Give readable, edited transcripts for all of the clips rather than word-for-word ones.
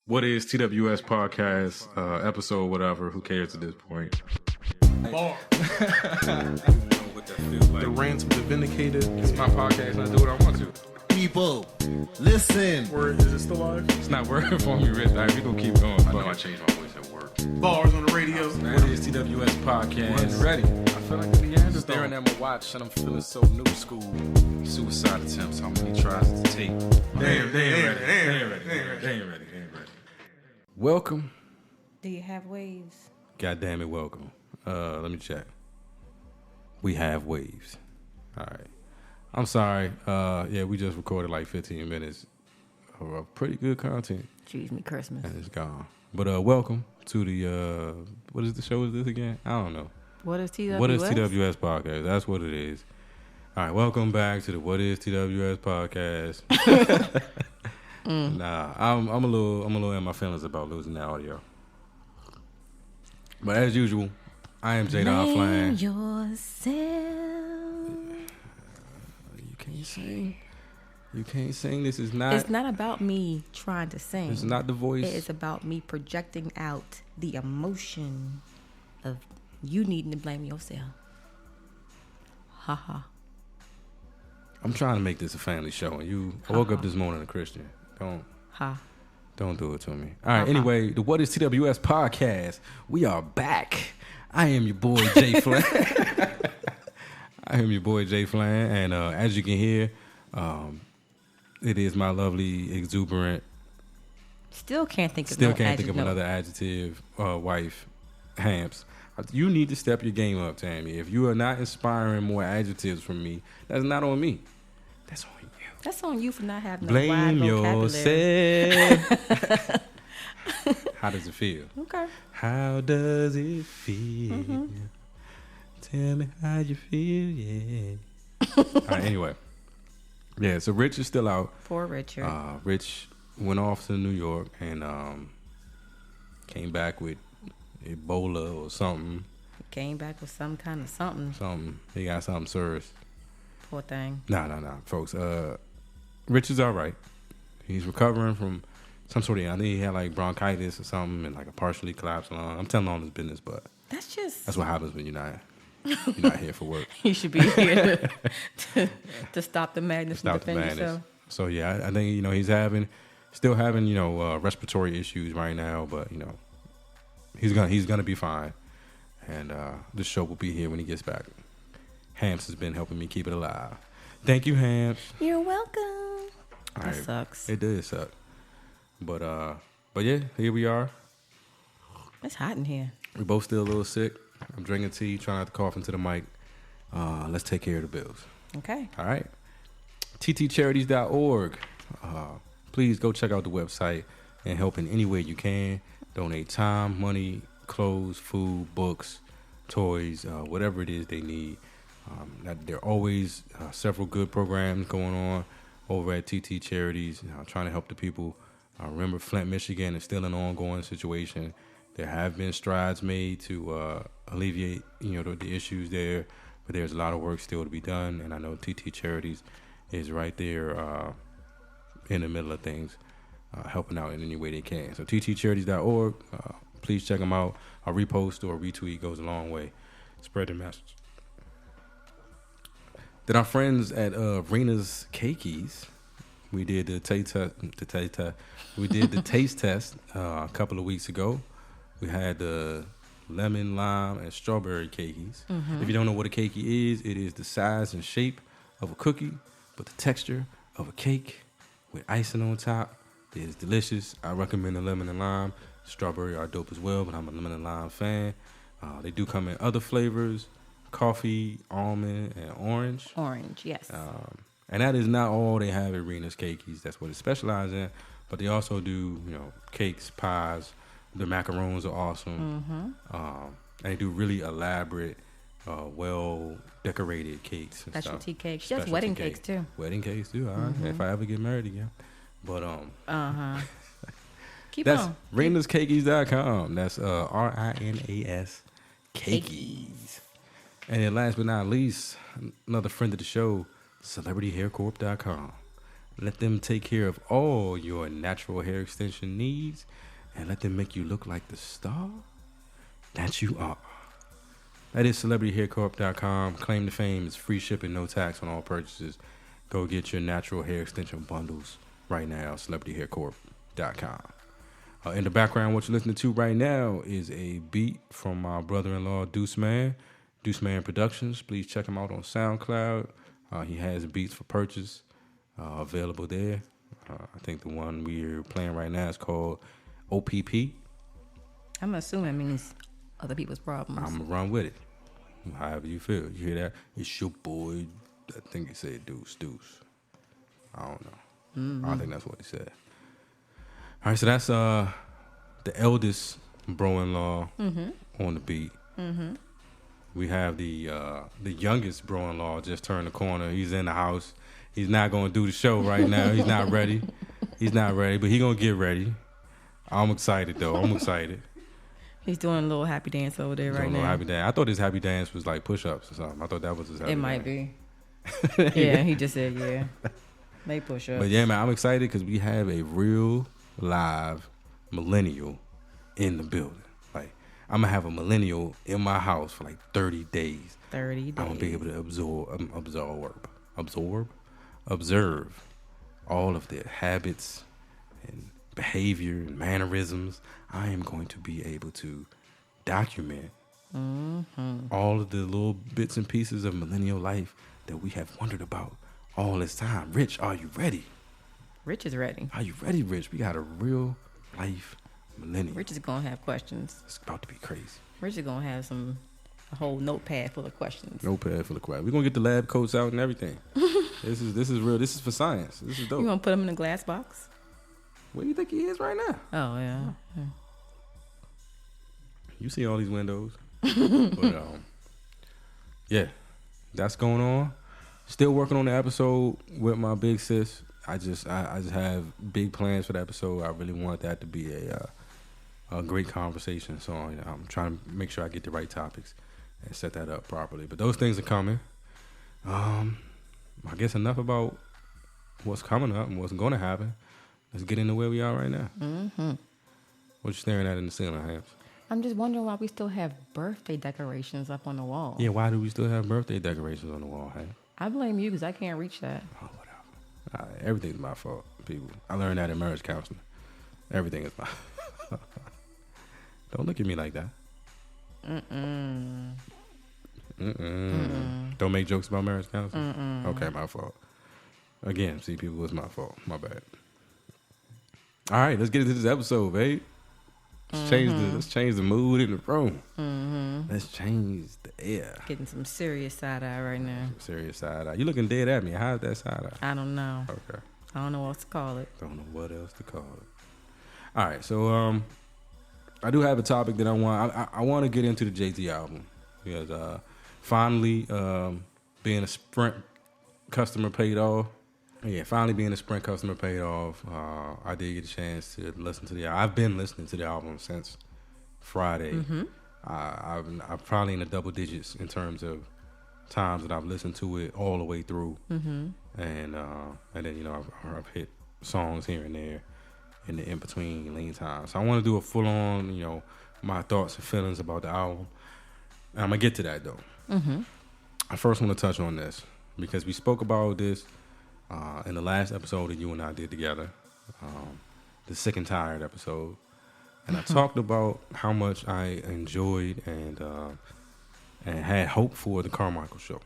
What is TWS podcast, episode, whatever, who cares at this point? Bar. The rants of the vindicated. It's my podcast and I do what I want to. People, listen. Word, is it still live? It's not working for me, Rich. We're going to keep going. I know I changed my voice at work. Bars on the radio. What is TWS podcast? One's ready. I feel like the Neanderthal. Staring at my watch and I'm feeling so new school. Suicide attempts, how many tries to take? They ain't ready. Welcome. Do you have waves? God damn it, welcome. Let me check. We have waves. All right. I'm sorry. Yeah, we just recorded like 15 minutes of pretty good content. Excuse me, Christmas. And it's gone. But welcome to the, what is the show is this again? I don't know. What is TWS? What is TWS podcast? That's what it is. All right, welcome back to the What is TWS podcast. Nah, I'm a little in my feelings about losing that audio. But as usual, I am J-Don Flan. Yourself. You can't sing. You can't sing. This is not. It's not about me trying to sing. It's not the voice. It is about me projecting out the emotion of you needing to blame yourself. Ha ha. I'm trying to make this a family show, and I woke up this morning a Christian. Don't do it to me. All right. Anyway, the What is TWS podcast. We are back. I am your boy Jay Flan. And as you can hear, it is my lovely, exuberant. Still can't think of another adjective. Wife, Hamps. You need to step your game up, Tammy. If you are not inspiring more adjectives from me, that's not on me. That's on you. That's on you for not having a Blame wide vocabulary. yourself. How does it feel? Okay. How does it feel? Mm-hmm. Tell me how you feel, yeah. All right, anyway. Yeah, so Rich is still out. Poor Richard. Rich went off to New York and came back with Ebola or something. Came back with some kind of something. Something. He got something serious. Poor thing. No, folks. Rich is all right. He's recovering from some sort of, I think he had like bronchitis or something and like a partially collapsed lung. I'm telling all his business, but that's what happens when you're not here for work. You should be here to stop the madness and defend yourself. So yeah, I think he's still having respiratory issues right now, but he's gonna be fine, and the show will be here when he gets back. Hamps has been helping me keep it alive. Thank you, Hamps. You're welcome. All That right. sucks. It did suck, but yeah, here we are. It's hot in here. We both still a little sick. I'm drinking tea, trying not to cough into the mic. Let's take care of the bills. Okay. All right. ttcharities.org. Please go check out the website and help in any way you can. Donate time, money, clothes, food, books, toys, whatever it is they need. There are always several good programs going on over at TT Charities, trying to help the people. Remember, Flint, Michigan is still an ongoing situation. There have been strides made to alleviate, the issues there, but there's a lot of work still to be done. And I know TT Charities is right there in the middle of things, helping out in any way they can. So ttcharities.org, please check them out. A repost or a retweet goes a long way. Spread the message. Then our friends at Rena's Cakeys, we did the taste test a couple of weeks ago. We had the lemon, lime, and strawberry cakeys. Mm-hmm. If you don't know what a cakey is, it is the size and shape of a cookie, but the texture of a cake with icing on top. It is delicious. I recommend the lemon and lime. Strawberry are dope as well, but I'm a lemon and lime fan. They do come in other flavors: coffee, almond, and orange. Orange, yes. And that is not all they have at Rena's Cakeys. That's what it specializes in. But they also do, cakes, pies. The macarons are awesome. Mm-hmm. And they do really elaborate, well-decorated cakes and Specialty stuff. cakes. She does wedding cakes, too. Wedding cakes, too. All right. Mm-hmm. If I ever get married again. But, Keep that's on. renascakeys.com. That's RINAS Cakeys. And then last but not least, another friend of the show, celebrityhaircorp.com. Let them take care of all your natural hair extension needs and let them make you look like the star that you are. That is CelebrityHairCorp.com. Claim to fame is free shipping, no tax on all purchases. Go get your natural hair extension bundles right now, CelebrityHairCorp.com. In the background, what you're listening to right now is a beat from my brother-in-law, Deuce Man Productions. Please check him out on SoundCloud. He has beats for purchase available there. I think the one we're playing right now is called OPP. I'm assuming it means other people's problems. I'm going to run with it. However you feel. You hear that? It's your boy. I think he said Deuce. I don't know. I don't think that's what he said. All right, so that's the eldest bro-in-law on the beat. Mm-hmm. We have the youngest bro-in-law just turned the corner. He's in the house. He's not going to do the show right now. He's not ready. He's not ready, but he's going to get ready. I'm excited, though. I'm excited. He's doing a little happy dance over there right now. Happy dance. I thought his happy dance was like push-ups or something. I thought that was his happy dance. It might be. Yeah, he just said, yeah. They push-ups. But yeah, man, I'm excited because we have a real live millennial in the building. Like, I'm going to have a millennial in my house for like 30 days. 30 days. I'm going to be able to observe all of their habits and behavior and mannerisms. I am going to be able to document all of the little bits and pieces of millennial life that we have wondered about all this time. Rich, are you ready? Rich is ready. Are you ready, Rich? We got a real life millennial. Rich is going to have questions. It's about to be crazy. Rich is going to have a whole notepad full of questions. Notepad full of questions. We're going to get the lab coats out and everything. This is real. This is for science. This is dope. You going to put him in a glass box? Where do you think he is right now? Oh, yeah. You see all these windows. But, yeah, that's going on. Still working on the episode with my big sis. I just have big plans for the episode. I really want that to be a great conversation. So I'm trying to make sure I get the right topics and set that up properly. But those things are coming. I guess enough about what's coming up and what's going to happen. Let's get into where we are right now. Mm-hmm. What you staring at in the ceiling, Hamps? I'm just wondering why we still have birthday decorations up on the wall. Yeah, why do we still have birthday decorations on the wall, Hamps? I blame you because I can't reach that. Oh, whatever. Everything's my fault, people. I learned that in marriage counseling. Everything is my fault. Don't look at me like that. Don't make jokes about marriage counseling? Okay, my fault. Again, see, people, it's my fault. My bad. All right, let's get into this episode, babe. Let's change the mood in the room. Let's change the air. Getting some serious side eye right now. Serious side eye. You looking dead at me. How's that side eye? I don't know. Okay. I don't know what else to call it. Don't know what else to call it. All right, so I do have a topic that I want to get into the Jay-Z album because finally being a Sprint customer paid off. Yeah, finally being a Sprint customer paid off. I did get a chance to listen to the album. I've been listening to the album since Friday. I'm probably in the double digits in terms of times that I've listened to it all the way through. And then I've hit songs here and there in the in between lean time. So I want to do a full on my thoughts and feelings about the album. And I'm gonna get to that though. I first want to touch on this because we spoke about this. In the last episode that you and I did together, the Sick and Tired episode, and I talked about how much I enjoyed and had hope for the Carmichael Show,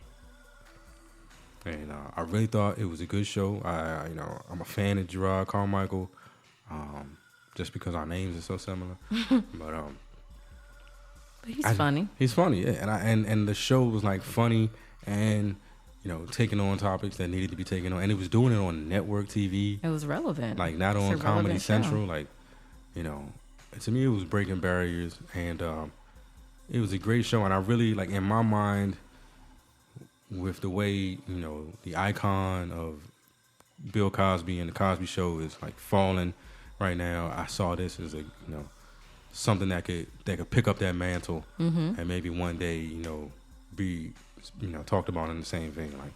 and I really thought it was a good show. I'm a fan of Gerard Carmichael, just because our names are so similar, but he's funny. He's funny, yeah, and the show was like funny and. Taking on topics that needed to be taken on. And it was doing it on network TV. It was relevant. Like, not on Comedy Central. Like, to me, it was breaking barriers. And it was a great show. And I really, like, in my mind, with the way, the icon of Bill Cosby and the Cosby Show is, like, falling right now, I saw this as a, something that could pick up that mantle and maybe one day, be talked about in the same thing, like,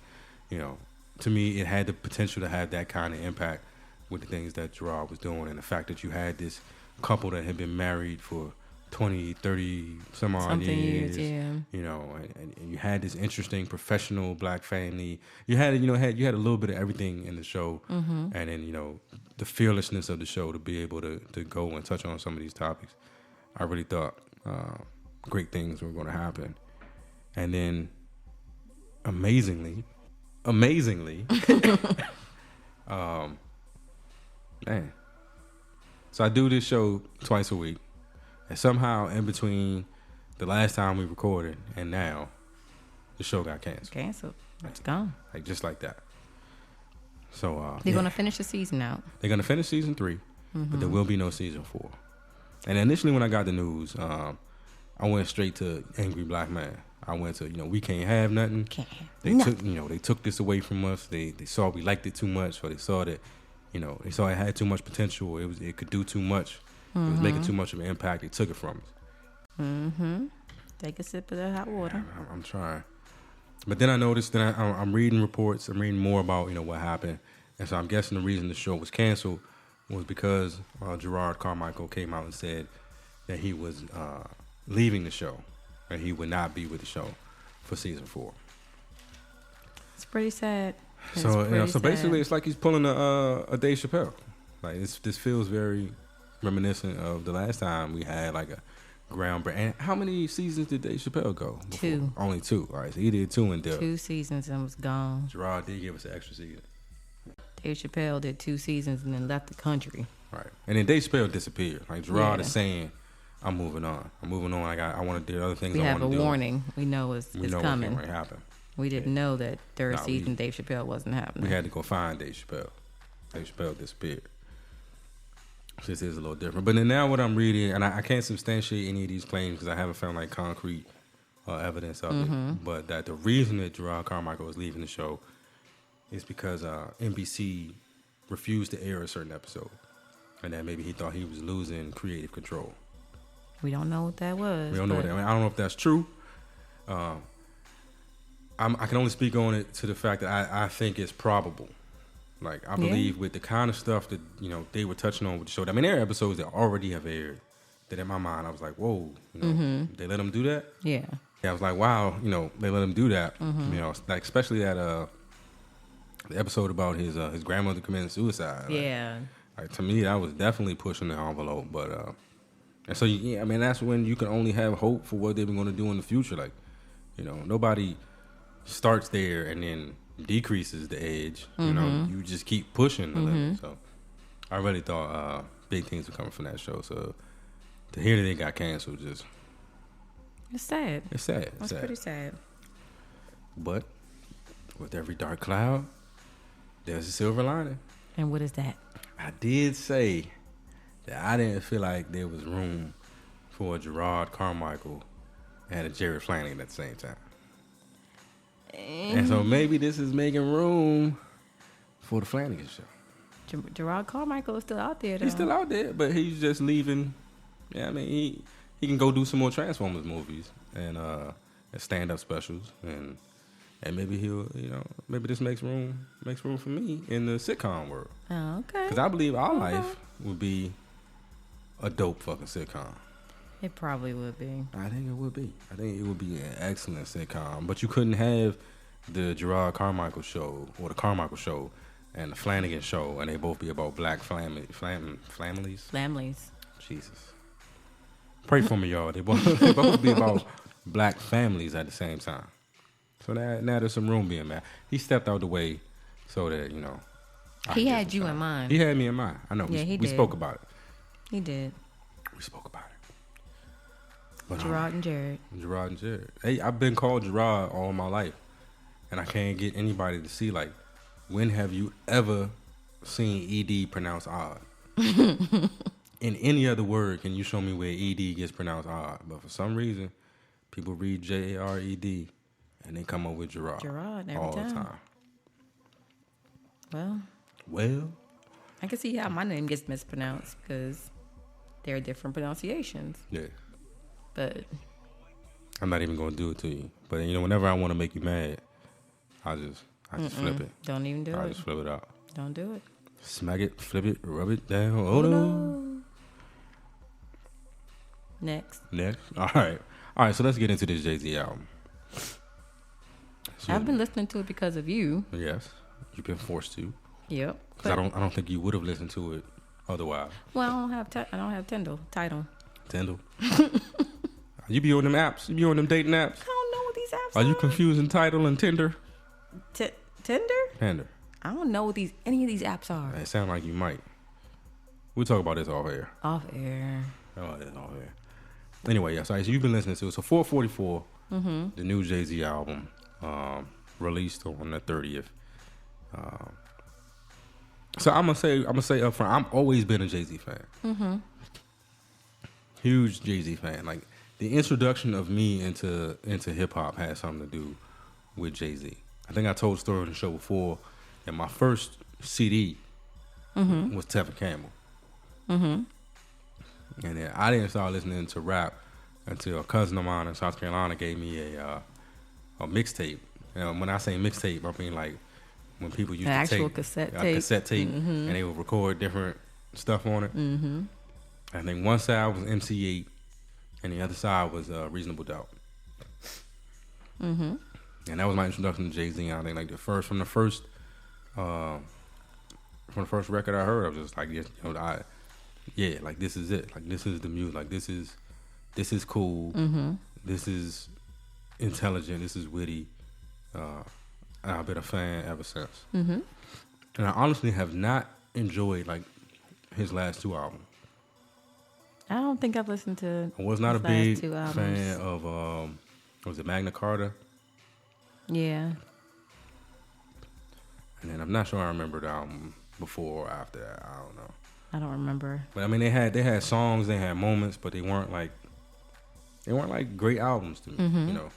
to me, it had the potential to have that kind of impact with the things that Gerard was doing, and the fact that you had this couple that had been married for 20, 30 some odd Something years, yeah. you know, and you had this interesting professional black family. You had you had a little bit of everything in the show, and then the fearlessness of the show to be able to go and touch on some of these topics. I really thought great things were going to happen, and then amazingly, man. So I do this show twice a week. And somehow in between the last time we recorded and now, the show got canceled. It's gone. Like just like that. So they're gonna finish the season out. They're gonna finish season 3, but there will be no season 4. And initially when I got the news, I went straight to angry black man. I went to, we can't have nothing. They took this away from us. They saw we liked it too much, or they saw that, they saw it had too much potential. It could do too much. It was making too much of an impact. They took it from us. Take a sip of that hot water. I'm trying. But then I noticed that I'm reading reports. I'm reading more about, what happened. And so I'm guessing the reason the show was canceled was because Gerard Carmichael came out and said that he was leaving the show and he would not be with the show for season 4. It's pretty sad. So basically it's like he's pulling a Dave Chappelle. Like this feels very reminiscent of the last time we had like a groundbreaking. And how many seasons did Dave Chappelle go before? 2. Only 2. All right, so he did 2 in depth. 2 seasons and was gone. Gerard did give us an extra season. Dave Chappelle did 2 seasons and then left the country. Right, and then Dave Chappelle disappeared. Like Gerard is saying, "I'm moving on. I want to do other things. We I have want to do." a warning. We know it's coming. What can happen. We didn't know that third season Dave Chappelle wasn't happening. We had to go find Dave Chappelle. Dave Chappelle disappeared. This is a little different. But then now what I'm reading, and I can't substantiate any of these claims because I haven't found like concrete evidence of it, but that the reason that Gerard Carmichael is leaving the show is because NBC refused to air a certain episode. And that maybe he thought he was losing creative control. We don't know what that was. We don't know what that, I don't know if that's true. I can only speak on it to the fact that I think it's probable. Like, I believe with the kind of stuff that, they were touching on with the show. I mean, there are episodes that already have aired that in my mind, I was like, whoa, they let them do that? Yeah. I was like, wow, they let him do that. Like, especially that the episode about his grandmother committing suicide. Yeah. Like, to me, that was definitely pushing the envelope. But, and so, I mean, that's when you can only have hope for what they were going to do in the future. Like, nobody starts there and then decreases the edge. You just keep pushing the limit. So I really thought big things were coming from that show. So to hear that they got canceled, it's sad. It's sad. It's pretty sad. But with every dark cloud, there's a silver lining. And what is that? I did say that I didn't feel like there was room for a Gerard Carmichael and a Jerry Flanagan at the same time. And so maybe this is making room for the Flanagan show. Gerard Carmichael is still out there, though. He's still out there, but he's just leaving. Yeah, I mean, he can go do some more Transformers movies and stand-up specials, and maybe he'll, maybe this makes room for me in the sitcom world. Oh, okay. Because I believe Our Life would be a dope fucking sitcom. It probably would be. I think it would be. I think it would be an excellent sitcom. But you couldn't have the Gerard Carmichael show or the Carmichael show and the Flanagan show, and they both be about black families. Jesus. Pray for me, y'all. They both be about black families at the same time. So now there's some room being made. He stepped out the way so that, he had you in mind. He had me in mind. I know. Yeah, we spoke about it. He did. We spoke about it. But, Gerard and Jared. Gerard and Jared. Hey, I've been called Gerard all my life. And I can't get anybody to see, like, when have you ever seen ED pronounced odd? In any other word, can you show me where ED gets pronounced odd? But for some reason, people read Jared and they come up with Gerard. Gerard every all time. the time. Well, I can see how my name gets mispronounced because there are different pronunciations. Yeah. But I'm not even going to do it to you. But, whenever I want to make you mad, I I just flip it. Don't even do I it. just flip it out. Don't do it. Smack it, flip it, rub it down. Oh no. Next. All right. So let's get into this Jay-Z album. So, I've been listening to it because of you. Yes, you've been forced to. Yep. Because I don't think you would have listened to it otherwise. Well, I don't have Tidal. Tindle. You be on them apps? You be on them dating apps? I don't know what these apps Are you confusing Tidal and Tinder? Tinder? Tinder. I don't know what any of these apps are. It sound like you might. We'll talk about this off air. Off air. Anyway, yeah. So you've been listening to it. So 444, Mm-hmm. the new Jay-Z album, released on the 30th. So I'm gonna say up front, I've always been a Jay-Z fan. Mm-hmm. Huge Jay-Z fan. Like the introduction of me into hip hop had something to do with Jay-Z. I think I told the story on the show before that my first CD was Tevin Campbell. Mm-hmm. And then I didn't start listening to rap until a cousin of mine in South Carolina gave me a mixtape. When I say mixtape, I mean like when people used to actual tape, cassette a tape. cassette tape, and they would record different stuff on it. Mm-hmm. I think one side was MC8, and the other side was Reasonable Doubt. Mm-hmm. And that was my introduction to Jay-Z. I think like from the first record I heard, I was just like, like this is it. Like this is the music. Like this is cool. Mm-hmm. This is intelligent. This is witty. And I've been a fan ever since. Mm-hmm. And I honestly have not enjoyed like his last two albums. I don't think I've listened to. I was not a his big last two albums. fan of was it Magna Carta? Yeah. And then I'm not sure I remember the album before or after that. I don't know. I don't remember. But I mean, they had songs, they had moments, but they weren't like great albums to me. Mm-hmm. You know.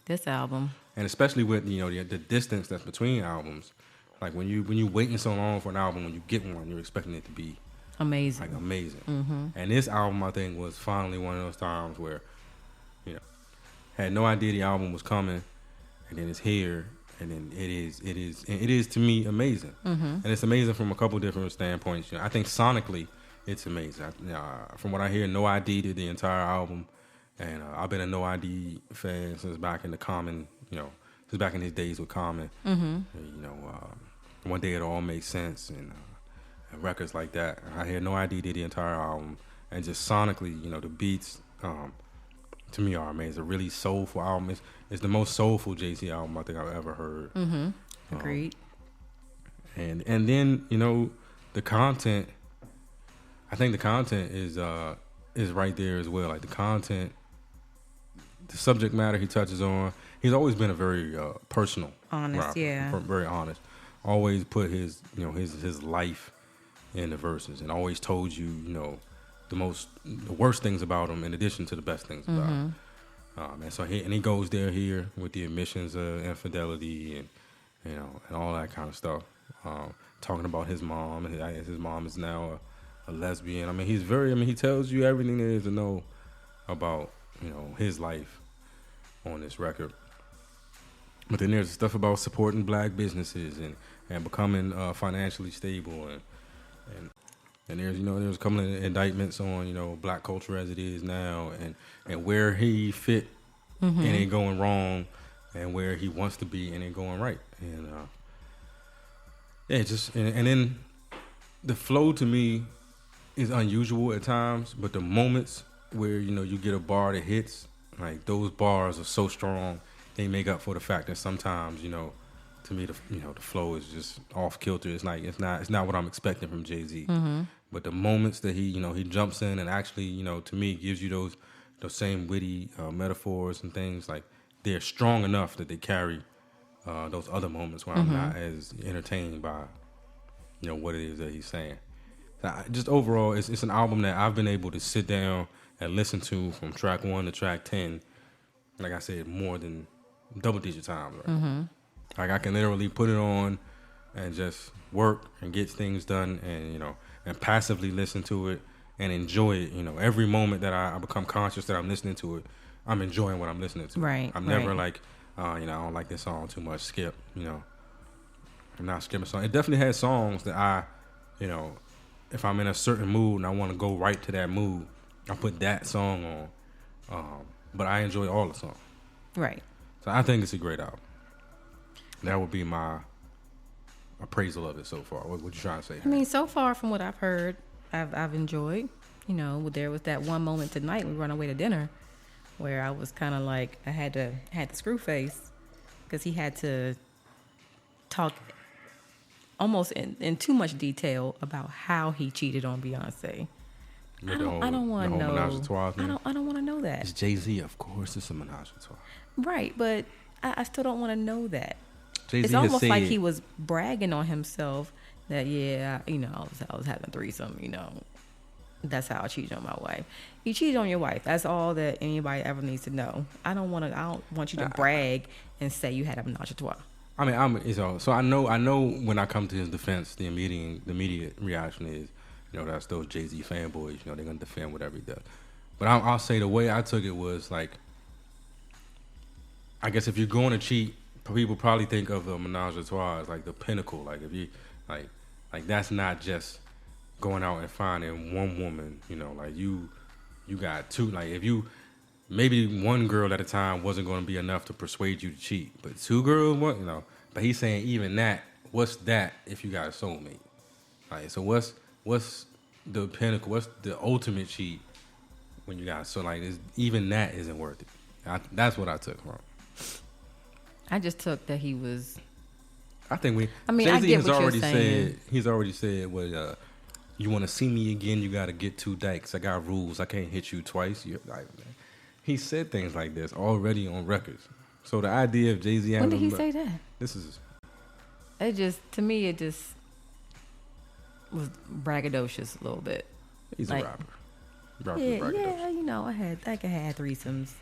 This album. And especially with the distance that's between albums, like when you waiting so long for an album, when you get one, you're expecting it to be Amazing. like amazing. Mm-hmm. And this album, I think, was finally one of those times where, had no idea the album was coming, and then it's here, and then it is to me amazing. Mm-hmm. And it's amazing from a couple different standpoints. I think sonically, it's amazing. From what I hear, No ID did the entire album, and I've been a No ID fan since back in the Common, since back in his days with Common. Mm-hmm. One Day It All Makes Sense, and records like that. I hear No ID did the entire album, and just sonically, the beats to me are amazing. A really soulful album. It's the most soulful Jay-Z album I think I've ever heard. Mm-hmm. Agreed. And then the content. I think the content is right there as well. Like the content, the subject matter he touches on. He's always been a very personal, Honest, rapper, yeah. very honest. Always put his his life in the verses, and always told you the worst things about him in addition to the best things about him. And so he goes here with the admissions of infidelity and and all that kind of stuff. Talking about his mom, and his mom is now a lesbian. I mean, he tells you everything there is to know about his life on this record. But then there's stuff about supporting black businesses and becoming financially stable and there's a couple of indictments on black culture as it is now and where he fit and ain't going wrong and where he wants to be and ain't going right and and then the flow to me is unusual at times, but the moments where you get a bar that hits, like those bars are so strong. They make up for the fact that sometimes, to me, the flow is just off kilter. It's not what I'm expecting from Jay-Z. Mm-hmm. But the moments that he jumps in and actually, to me, gives you those same witty metaphors and things, like they're strong enough that they carry those other moments where I'm not as entertained by, what it is that he's saying. Just overall, it's an album that I've been able to sit down and listen to from track 1 to track 10. Like I said, more than double-digit times. Right? Mm-hmm. Like I can literally put it on and just work and get things done, and passively listen to it and enjoy it. Every moment that I become conscious that I'm listening to it, I'm enjoying what I'm listening to. Right. I'm never like, I don't like this song too much. Skip. I'm not skipping songs. It definitely had songs that I, you know, if I'm in a certain mood and I want to go right to that mood, I put that song on. But I enjoy all the songs. Right. So I think it's a great album. That would be my appraisal of it so far. What you trying to say? I mean, so far from what I've heard, I've enjoyed. You know, there was that one moment tonight we were on our way to dinner where I was kind of like, I had the screw face because he had to talk almost in too much detail about how he cheated on Beyonce. I don't want to know. I don't want to know that. It's Jay-Z, of course. It's a menage a trois. Right, but I still don't want to know that. Jay-Z it's almost like he said, was bragging on himself that, yeah, you know, I was having threesome, you know. That's how I cheated on my wife. You cheated on your wife. That's all that anybody ever needs to know. I don't want you to brag and say you had a menage a trois. I mean, so I know when I come to his defense, the immediate reaction is, you know, that's those Jay-Z fanboys. You know, they're gonna defend whatever he does. But I'll say the way I took it was like, I guess if you're going to cheat, people probably think of the menage a trois as like the pinnacle. Like if you like that's not just going out and finding one woman. You know, like you got two. Like if you maybe one girl at a time wasn't going to be enough to persuade you to cheat, but two girls, what, you know. But he's saying even that, what's that if you got a soulmate? Like, so what's the pinnacle? What's the ultimate cheat when you got, so like even that isn't worth it. That's what I took from. I just took that he was. I think Jay-Z I get has what already you're saying. He's already said, well, you want to see me again, you got to get 2 dikes. I got rules. I can't hit you twice. He said things like this already on records. So the idea of Jay-Z... When did he say that? This is... To me, it just was braggadocious a little bit. He's like, a rapper. Yeah, you know, I had threesomes.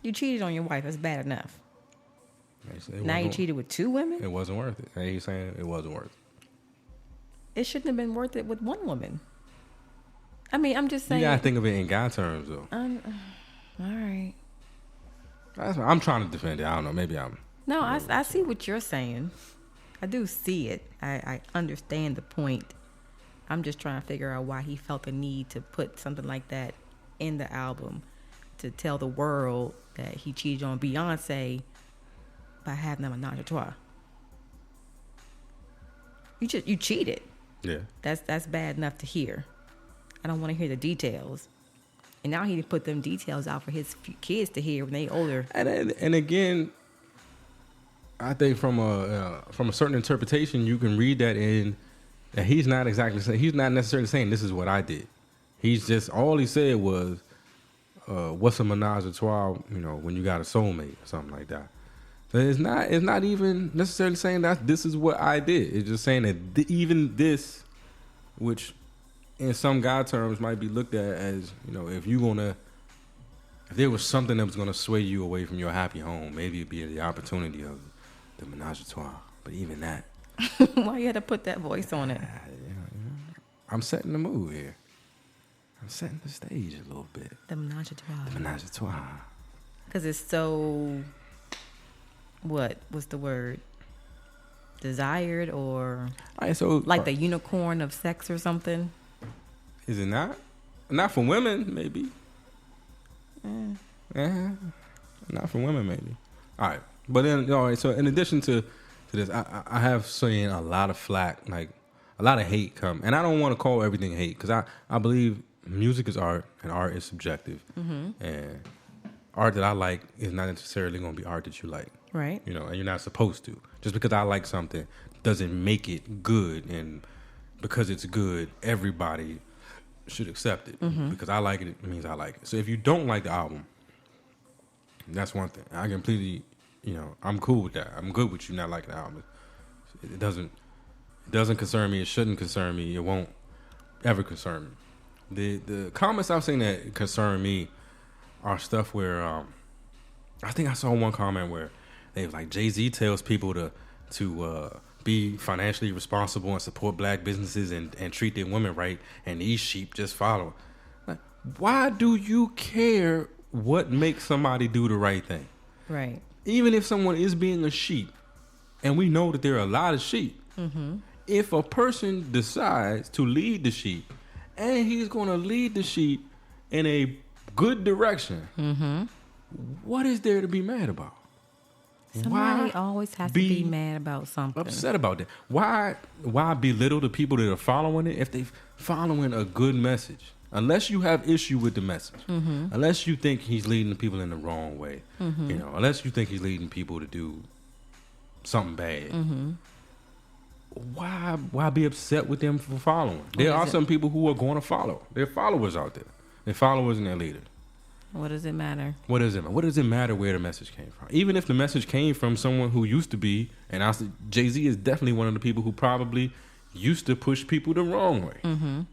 You cheated on your wife. That's bad enough. Now you cheated with 2 women? It wasn't worth it. And he's saying it wasn't worth it. It shouldn't have been worth it with 1 woman. I mean, I'm just saying. You gotta think of it in guy terms, though. All right. I'm trying to defend it. I don't know. Maybe I'm... No, I see what you're saying. I do see it. I understand the point. I'm just trying to figure out why he felt the need to put something like that in the album to tell the world that he cheated on Beyonce by having a menage a trois. You cheated. Yeah. That's bad enough to hear. I don't want to hear the details. And now he put them details out for his kids to hear when they older. And again, I think from a certain interpretation, you can read that in that he's not necessarily saying this is what I did. He's just, all he said was, what's a menage a trois, you know, when you got a soulmate or something like that. So it's not even necessarily saying that this is what I did. It's just saying that even this, which in some guy terms might be looked at as, you know, if there was something that was going to sway you away from your happy home, maybe it'd be the opportunity of the menage a trois. But even that. Why you had to put that voice on it? I'm setting the mood here. I'm setting the stage a little bit. The menage a trois. The menage a trois. Because it's so, what's the word? Desired, or so like the unicorn of sex or something? Is it not? Not for women, maybe. Not for women, maybe. All right. But then, all right, so in addition to this, I have seen a lot of flack, like a lot of hate come. And I don't want to call everything hate because I believe music is art and art is subjective. Mm-hmm. And art that I like is not necessarily going to be art that you like. Right. You know, and you're not supposed to. Just because I like something doesn't make it good. And because it's good, everybody should accept it. Mm-hmm. Because I like it, it means I like it. So if you don't like the album, that's one thing. I completely, you know, I'm cool with that. I'm good with you not liking the album. It doesn't concern me. It shouldn't concern me. It won't ever concern me. The comments I've seen that concern me are stuff where I think I saw one comment where they was like, Jay-Z tells people to be financially responsible and support black businesses and treat their women right, and these sheep just follow. Like, why do you care what makes somebody do the right thing? Right. Even if someone is being a sheep, and we know that there are a lot of sheep. If a person decides to lead the sheep, and he's going to lead the sheep in a good direction, what is there to be mad about? Somebody always has to be mad about something. Upset about that. Why belittle the people that are following it if they're following a good message? Unless you have issue with the message, unless you think he's leading the people in the wrong way, unless you think he's leading people to do something bad, why be upset with them for following? There are some people who are going to follow. There are followers out there. They're followers and they're leaders. What does it matter? What does it matter? What does it matter where the message came from? Even if the message came from someone who used to be, and I said Jay-Z is definitely one of the people who probably used to push people the wrong way.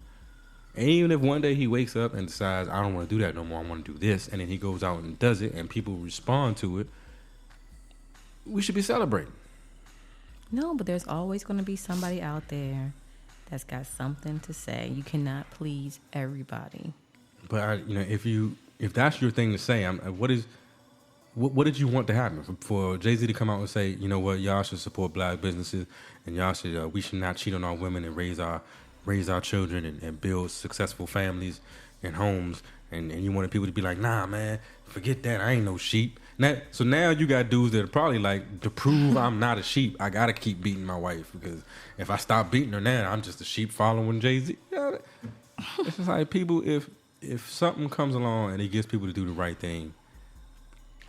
And even if one day he wakes up and decides, I don't want to do that no more, I want to do this, and then he goes out and does it, and people respond to it, we should be celebrating. No, but there's always going to be somebody out there that's got something to say. You cannot please everybody. But if that's your thing to say, what did you want to happen for Jay-Z to come out and say, you know what, y'all should support black businesses, and y'all should we should not cheat on our women and raise our children and build successful families and homes, and you wanted people to be like, nah, man, forget that, I ain't no sheep. So now you got dudes that are probably like, to prove I'm not a sheep, I gotta keep beating my wife, because if I stop beating her now, I'm just a sheep following Jay-Z. It's just like, people, if something comes along and it gets people to do the right thing,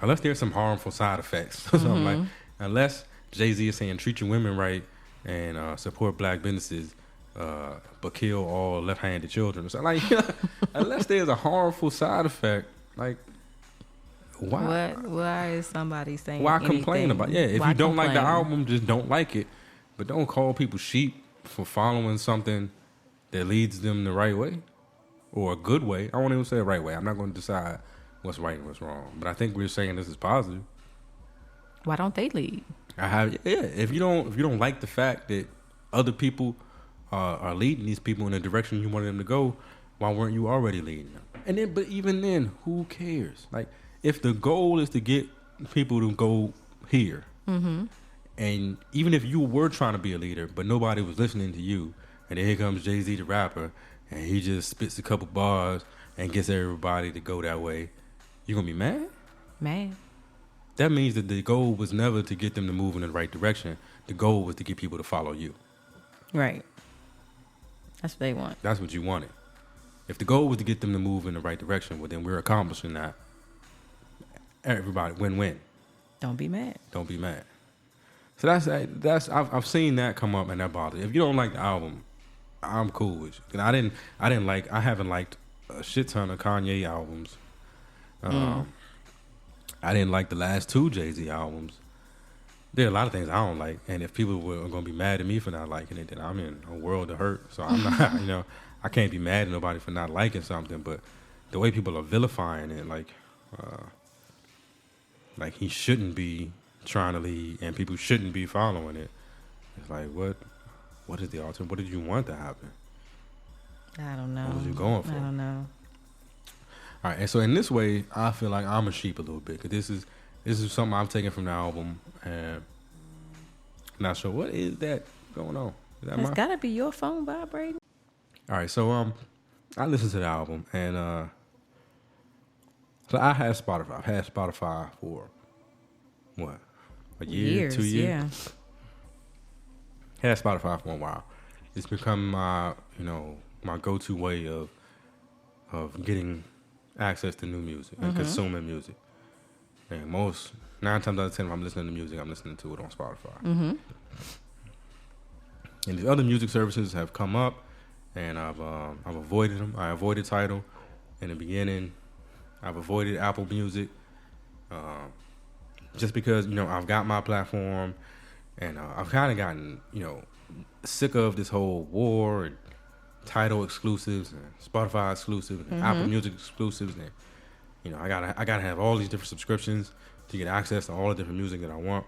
unless there's some harmful side effects or something like, unless Jay-Z is saying treat your women right and support black businesses, but kill all left-handed children. So like, unless there's a harmful side effect, like, why is somebody saying why anything? Complain about it? Yeah, if why you don't like the complain? album, just don't like it, but don't call people sheep for following something that leads them the right way or a good way. I won't even say the right way. I'm not going to decide what's right and what's wrong, but I think we're saying this is positive. Why don't they lead? If you don't like the fact that other people are leading these people in the direction you wanted them to go, why weren't you already leading them? And then, but even then, who cares? Like, if the goal is to get people to go here, and even if you were trying to be a leader, but nobody was listening to you, and then here comes Jay-Z the rapper, and he just spits a couple bars and gets everybody to go that way, you gonna be mad? Mad. That means that the goal was never to get them to move in the right direction. The goal was to get people to follow you. Right. That's what they want. That's what you wanted. If the goal was to get them to move in the right direction, well, then we're accomplishing that. Everybody win-win. Don't be mad. Don't be mad. So that's I've seen that come up and that bothers. If you don't like the album, I'm cool with you. I haven't liked a shit ton of Kanye albums. I didn't like the last 2 Jay-Z albums. There are a lot of things I don't like, and if people are going to be mad at me for not liking it, then I'm in a world of hurt. So I'm not, I can't be mad at nobody for not liking something. But the way people are vilifying it, like he shouldn't be trying to lead, and people shouldn't be following it. It's like, what is the alternative? What did you want to happen? I don't know. What was you going for? I don't know. All right, and so in this way, I feel like I'm a sheep a little bit, because this is something I'm taking from the album, and I'm not sure what is that going on. Is that It's got to be your phone vibrating. All right, so I listened to the album, and so I had Spotify. I've had Spotify for what, a year, 2 years? Yeah. Had Spotify for a while. It's become my go-to way of getting access to new music and consuming music. And 9 times out of 10, if I'm listening to music, I'm listening to it on Spotify. And these other music services have come up, and I've avoided them. I avoided Tidal in the beginning. I've avoided Apple Music, just because I've got my platform, and I've kind of gotten sick of this whole war and Tidal exclusives and Spotify exclusives and Apple Music exclusives, and I gotta have all these different subscriptions to get access to all the different music that I want.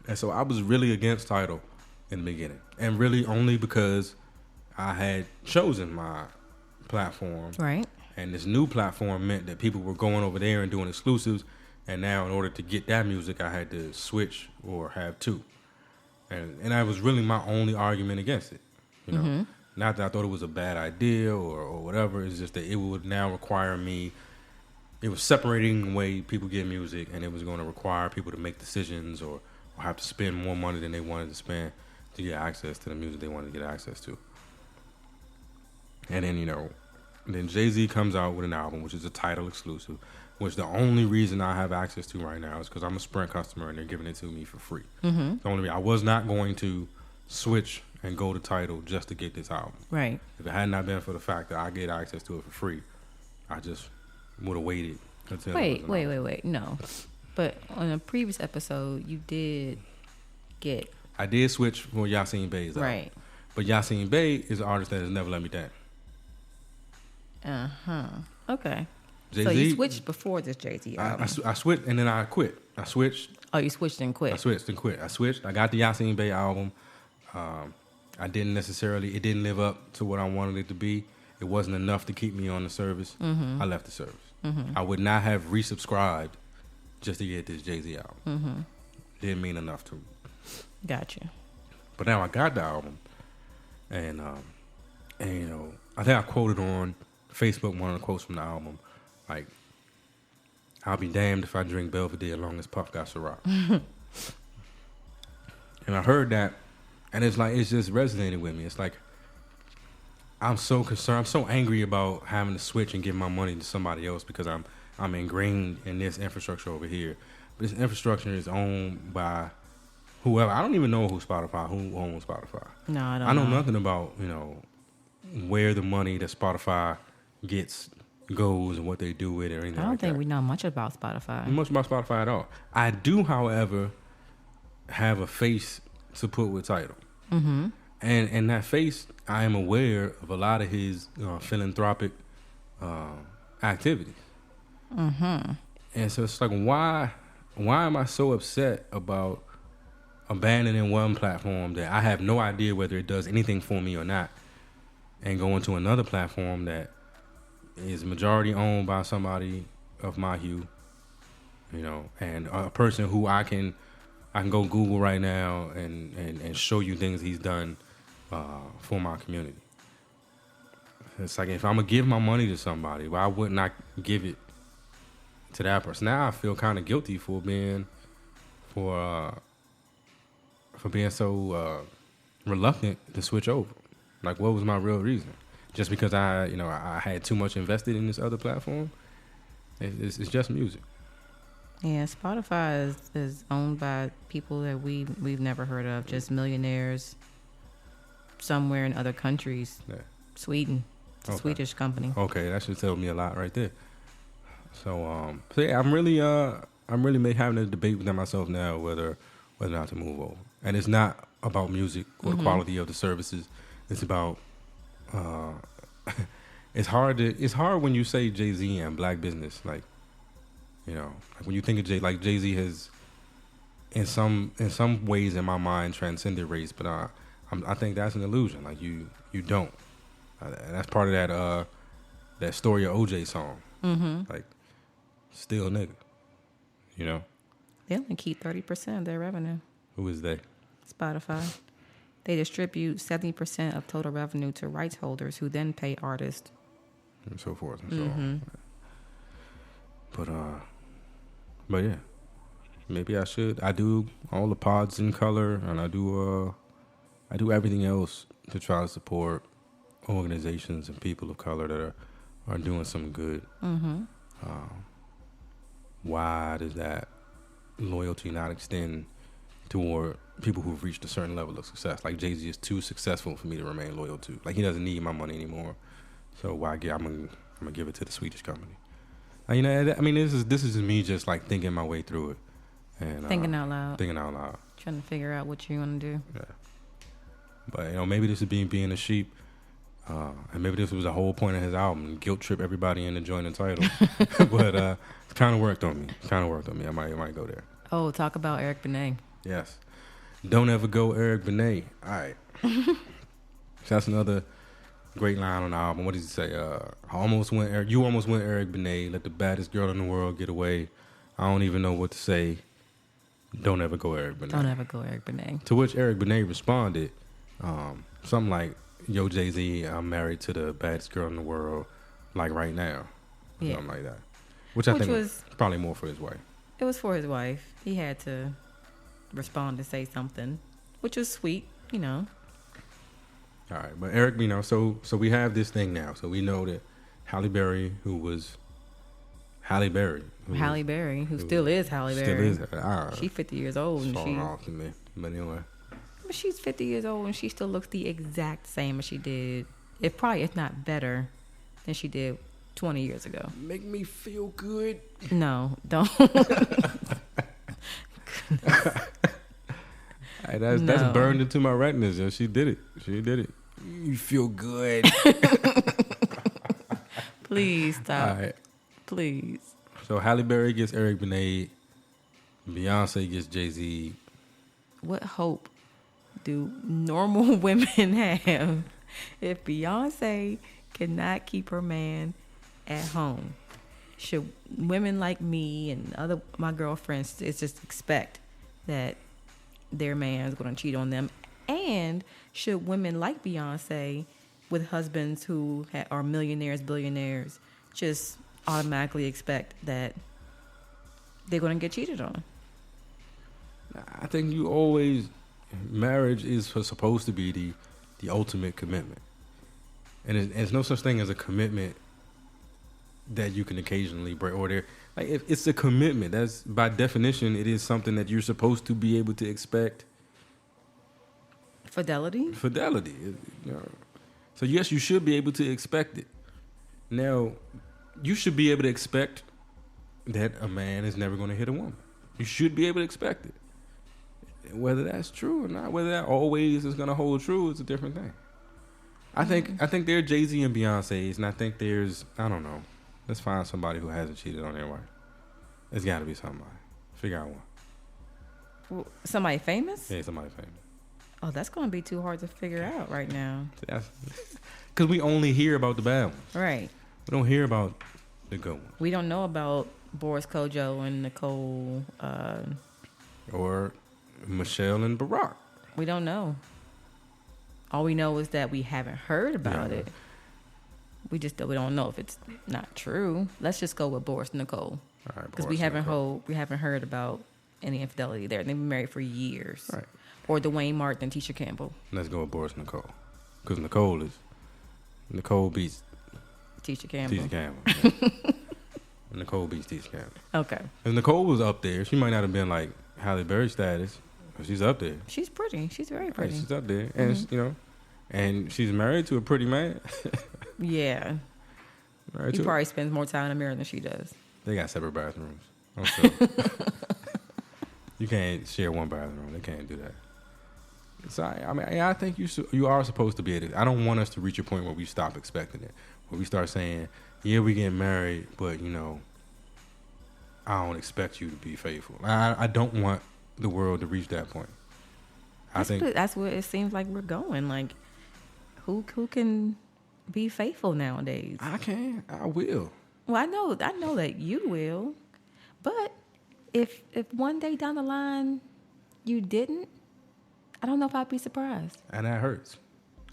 And so I was really against Tidal in the beginning, and really only because I had chosen my platform, Right. and this new platform meant that people were going over there and doing exclusives, And now, in order to get that music, I had to switch or have two. And that was really my only argument against it. You know, not that I thought it was a bad idea or whatever. It's just that it would now require me. It was separating the way people get music, and it was going to require people to make decisions or have to spend more money than they wanted to spend to get access to the music they wanted to get access to. And then, then Jay-Z comes out with an album, which is a title exclusive, which the only reason I have access to right now is because I'm a Sprint customer and they're giving it to me for free. The only reason I was not going to switch and go to title just to get this album. Right. If it had not been for the fact that I get access to it for free, I just would have waited until. Wait. No. But on a previous episode, you did get. I did switch for Yasin Bey's album. Right. But Yasin Bey is an artist that has never let me down. Okay. Jay-Z, so you switched before this Jay-Z album. I switched and then I quit. I switched. Oh, you switched and quit. I switched and quit. I switched. I got the Yasin Bey album. I didn't necessarily. It didn't live up to what I wanted it to be. It wasn't enough to keep me on the service. I left the service. I would not have resubscribed just to get this Jay-Z album. Didn't mean enough to me. Gotcha. But now I got the album, and I think I quoted on Facebook one of the quotes from the album, like, "I'll be damned if I drink Belvedere as long as Puff got Ciroc." And I heard that, and it's just resonated with me. It's like, I'm so concerned, I'm so angry about having to switch and give my money to somebody else because I'm ingrained in this infrastructure over here. But this infrastructure is owned by whoever. I don't even know who owns Spotify. No, I don't. I know nothing about where the money that Spotify gets goes and what they do with it or anything. I don't like think that. we know much about Spotify. Much about Spotify at all. I do, however, have a face to put with Tidal. And that face, I am aware of a lot of his philanthropic activities. And so it's like, why am I so upset about abandoning one platform that I have no idea whether it does anything for me or not, and going to another platform that is majority owned by somebody of my hue, and a person who I can go Google right now and show you things he's done for my community. It's like, if I'm gonna give my money to somebody, why wouldn't I give it to that person? Now I feel kind of guilty for being so reluctant to switch over. Like, what was my real reason? Just because I had too much invested in this other platform? It's just music. Yeah, Spotify is owned by people that we've never heard of, just millionaires somewhere in other countries. Yeah. Sweden. It's a Swedish company. Okay, that should tell me a lot right there. So yeah, I'm really having a debate within myself now whether or not to move over. And it's not about music or the quality of the services. It's about it's hard when you say Jay-Z and black business, like when you think of Jay-Z has in some ways in my mind transcended race, but I think that's an illusion. Like, you don't. And that's part of that Story of OJ song. Like, still nigga. They only keep 30% of their revenue. Who is they? Spotify. They distribute 70% of total revenue to rights holders, who then pay artists. And so forth and so on. But yeah, maybe I should. I do all the pods in color, and I do everything else to try to support organizations and people of color that are doing some good. Why does that loyalty not extend toward people who've reached a certain level of success? Like, Jay-Z is too successful for me to remain loyal to. Like, he doesn't need my money anymore, so why? I'm gonna give it to the Swedish company. This is just me just like thinking my way through it and thinking out loud, trying to figure out what you want to do. Yeah, but maybe this is being a sheep, and maybe this was the whole point of his album: guilt trip everybody into joining Tidal. But it kind of worked on me. I might go there. Oh, talk about Eric Benet. Yes, don't ever go Eric Benet. All right, so that's another great line on the album. What does he say? You almost went Eric Benet. Let the baddest girl in the world get away. I don't even know what to say. Don't ever go Eric Benet. Don't ever go Eric Benet. To which Eric Benet responded, something like, "Yo, Jay-Z, I'm married to the baddest girl in the world, like right now." Yeah. Something like that. Which I think was probably more for his wife. It was for his wife. He had to respond to say something, which was sweet, you know. All right, but Eric, you know, so we have this thing now. So we know that Halle Berry, who still is Halle Berry. Still is. She's 50 years old. And falling off to me. But anyway. But she's 50 years old and she still looks the exact same as she did. If not better than she did 20 years ago. Make me feel good. No, don't. That's burned into my retinas. Yo. She did it. You feel good. Please stop. All right. Please. So Halle Berry gets Eric Benet. Beyonce gets Jay-Z. What hope do normal women have if Beyonce cannot keep her man at home? Should women like me and my girlfriends just expect that their man is going to cheat on them? And should women like Beyonce with husbands who are millionaires, billionaires, just automatically expect that they're going to get cheated on? I think marriage is supposed to be the ultimate commitment. And there's no such thing as a commitment that you can occasionally break. If it's a commitment, that's by definition, it is something that you're supposed to be able to expect. Fidelity. You know. So yes, you should be able to expect it. Now, you should be able to expect that a man is never going to hit a woman. You should be able to expect it. Whether that's true or not, whether that always is going to hold true is a different thing. I think there are Jay-Z and Beyonce's, and I think there's, I don't know. Let's find somebody who hasn't cheated on their wife. It's got to be somebody. Figure out one. Somebody famous? Yeah, somebody famous. Oh, that's going to be too hard to figure out right now. Because we only hear about the bad ones. Right. We don't hear about the good ones. We don't know about Boris Kojo and Nicole. Or Michelle and Barack. We don't know. All we know is that we haven't heard about it. We don't know if it's not true. Let's just go with Boris and Nicole. Because we haven't heard about any infidelity there. They've been married for years. Right. Or Dwayne Martin and Tisha Campbell. Let's go with Boris and Nicole. Because Nicole beats Tisha Campbell. Yeah. Nicole beats Tisha Campbell. Okay. Because Nicole was up there. She might not have been like Halle Berry status, but she's up there. She's pretty. She's very pretty. Right, she's up there. And, and she's married to a pretty man. Yeah. He probably spends more time in the mirror than she does. They got separate bathrooms. I'm sure. You can't share one bathroom. They can't do that. So I think you are supposed to be able to. I don't want us to reach a point where we stop expecting it, where we start saying, "Yeah, we get married, but I don't expect you to be faithful." I don't want the world to reach that point. I think that's where it seems like we're going. Like, who can be faithful nowadays? I can. I will. Well, I know that you will, but if one day down the line you didn't, I don't know if I'd be surprised. And that hurts.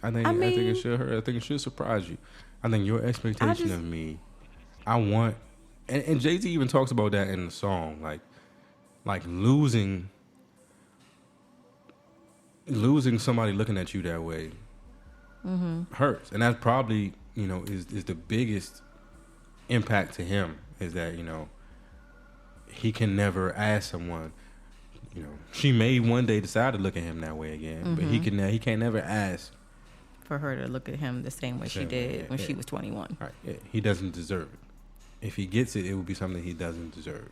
I think it should hurt. I think it should surprise you. I think your expectation of me, I want, and Jay-Z even talks about that in the song, like losing somebody looking at you that way hurts. And that's probably, is the biggest impact to him, is that, he can never ask someone, she may one day decide to look at him that way again, but he can't never ask for her to look at him the same way she did when she was 21. Right. Yeah. He doesn't deserve it. If he gets it, it will be something he doesn't deserve.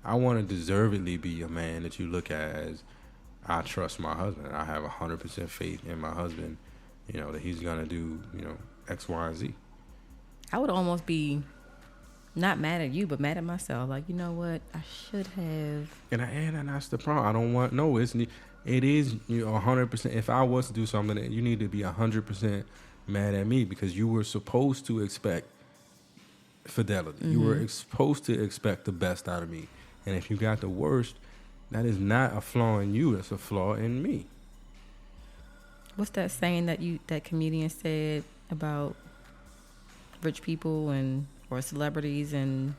I want to deservedly be a man that you look at as, I trust my husband. I have 100% faith in my husband, that he's going to do, X, Y, and Z. I would almost be not mad at you, but mad at myself. Like, you know what? I should have. And that's the problem. I don't want, it is 100%. If I was to do something, you need to be 100% mad at me, because you were supposed to expect fidelity. You were supposed to expect the best out of me. And if you got the worst, that is not a flaw in you. It's a flaw in me. What's that saying that comedian said about rich people or celebrities and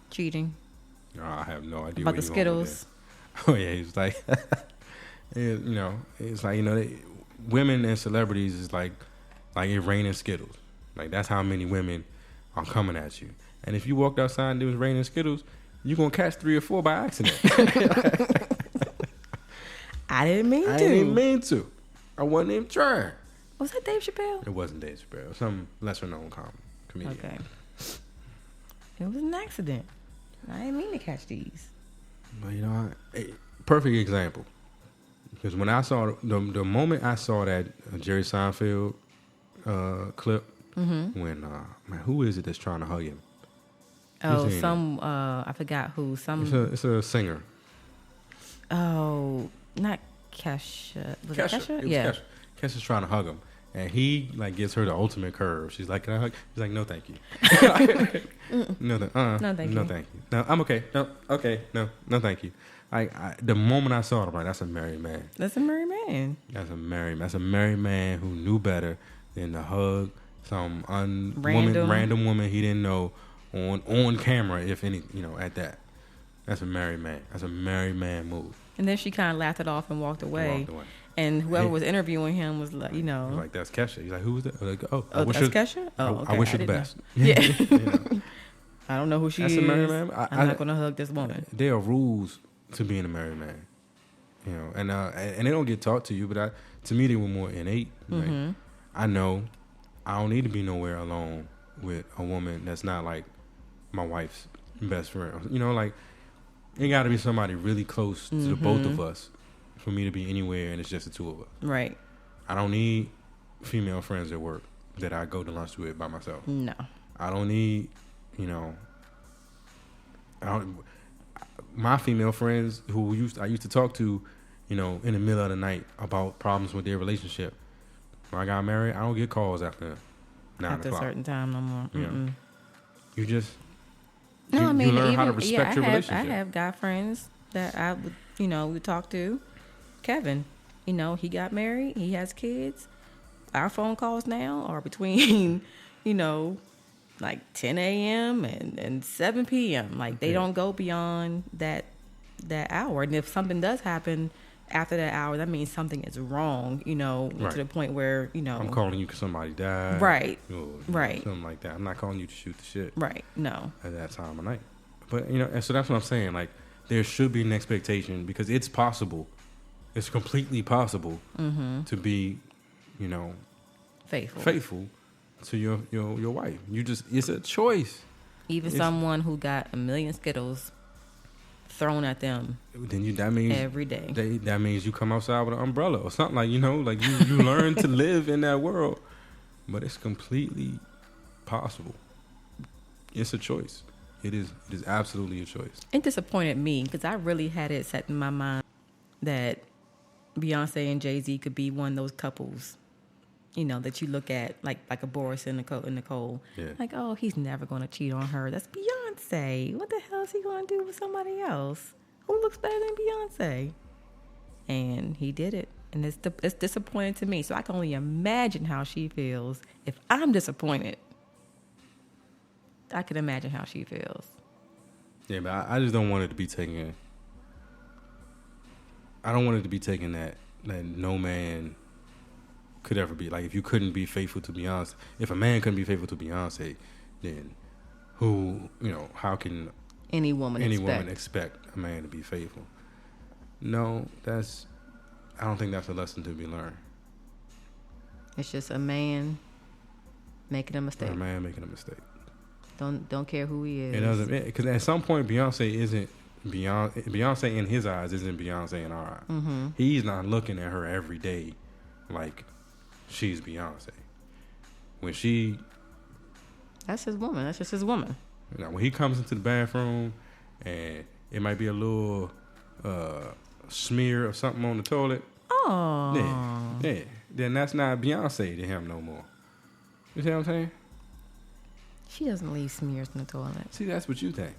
cheating? No, I have no idea About where the you're going with Skittles. that. Oh yeah, he's like, it's like women and celebrities is like it raining Skittles. Like that's how many women are coming at you. And if you walked outside and it was raining Skittles, you're gonna catch 3 or 4 by accident. I didn't mean to. I didn't mean to. I wasn't even trying. Was that Dave Chappelle? It wasn't Dave Chappelle. It was some lesser known comedian. Okay. It was an accident. I didn't mean to catch these. But perfect example. Because when I saw the moment I saw that Jerry Seinfeld clip, when man, who is it that's trying to hug him? Oh, I forgot who. It's a singer. Oh, not Kesha. Was it Kesha? It was Yeah. Kesha. Kesha's trying to hug him, and he like gives her the ultimate curve. She's like, "Can I hug?" He's like, "No, thank you." No, thank you. No, I'm okay. No, okay. No, thank you. The moment I saw it, I'm like, that's a married man. That's a married man. That's a married man who knew better than to hug some random woman he didn't know on camera, if any, at that. That's a married man. That's a married man move. And then she kind of laughed it off and walked away. And whoever was interviewing him was like, like, that's Kesha. He's like, who was that? Like, that's Kesha? Oh, okay. I wish her the best. Yeah. I don't know who she is. That's a married man. I'm not going to hug this woman. There are rules to being a married man. And they don't get taught to you, but to me, they were more innate. Mm-hmm. Like, I know I don't need to be nowhere alone with a woman that's not like my wife's best friend. Like, it got to be somebody really close to the both of us for me to be anywhere, and it's just the two of us. Right. I don't need female friends at work that I go to lunch with by myself. No. I don't need, my female friends who I used to talk to, in the middle of the night about problems with their relationship. When I got married, I don't get calls after 9 o'clock. After a certain time no more. You just you learn how to respect your relationship. I have guy friends that I would, we talk to. Kevin, he got married. He has kids. Our phone calls now are between, like 10 a.m. and 7 p.m. Like, they don't go beyond that hour. And if something does happen after that hour, that means something is wrong, to the point where, I'm calling you because somebody died. Right. Right. Something like that. I'm not calling you to shoot the shit. Right. No. At that time of night. But, and so that's what I'm saying. Like, there should be an expectation because it's possible. It's completely possible to be, faithful to your wife. It's a choice. Even someone who got a million Skittles thrown at them. Then that means every day. That means you come outside with an umbrella or something, like you learn to live in that world. But it's completely possible. It's a choice. It is absolutely a choice. It disappointed me because I really had it set in my mind that Beyonce and Jay-Z could be one of those couples, that you look at like a Boris and Nicole. Yeah. Like, oh, he's never going to cheat on her. That's Beyonce. What the hell is he going to do with somebody else? Who looks better than Beyonce? And he did it. And it's disappointing to me. So I can only imagine how she feels if I'm disappointed. I can imagine how she feels. Yeah, but I just don't want it to be taken. I don't want it to be taken that no man could ever be. Like, if you couldn't be faithful to Beyonce, if a man couldn't be faithful to Beyonce, then how can any woman expect a man to be faithful? No, I don't think that's a lesson to be learned. It's just a man making a mistake. A man making a mistake. Don't care who he is. It doesn't, because at some point Beyonce isn't Beyonce in his eyes isn't Beyonce in our eyes. Mm-hmm. He's not looking at her every day like she's Beyonce. That's his woman. That's just his woman. When he comes into the bathroom and it might be a little smear of something on the toilet. Oh. Yeah. Then that's not Beyonce to him no more. You see what I'm saying? She doesn't leave smears in the toilet. See, that's what you think.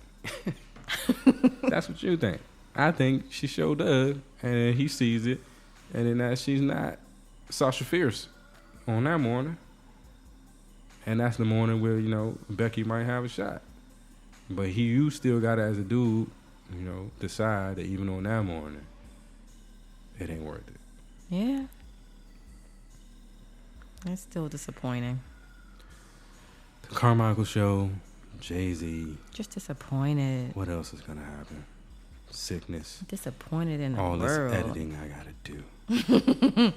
That's what you think. I think she showed up, and he sees it, and then that she's not Sasha Fierce on that morning. And that's the morning where, you know, Becky might have a shot. But you still got to, as a dude, you know, decide that even on that morning, it ain't worth it. Yeah. It's still disappointing. The Carmichael Show, Jay-Z. Just disappointed. What else is going to happen? Sickness. Disappointed in the all world. this editing I got to do.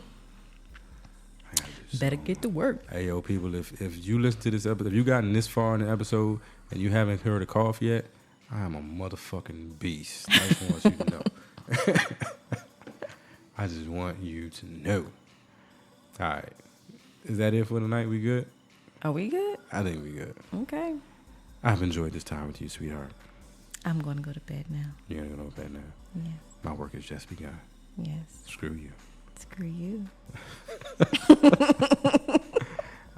Better get to work. Hey, yo, people, if you listen to this episode, if you gotten this far in the episode and you haven't heard a cough yet, I am a motherfucking beast. I just want you to know. I just want you to know. All right. Is that it for tonight? We good? Are we good? I think we good. Okay. I've enjoyed this time with you, sweetheart. I'm going to go to bed now. You're going to go to bed now? Yes. My work has just begun. Yes. Screw you. Screw you.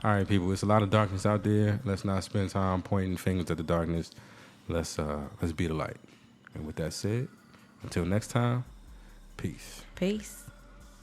All right, people. It's a lot of darkness out there. Let's not spend time pointing fingers at the darkness. Let's be the light. And with that said, until next time, peace. Peace.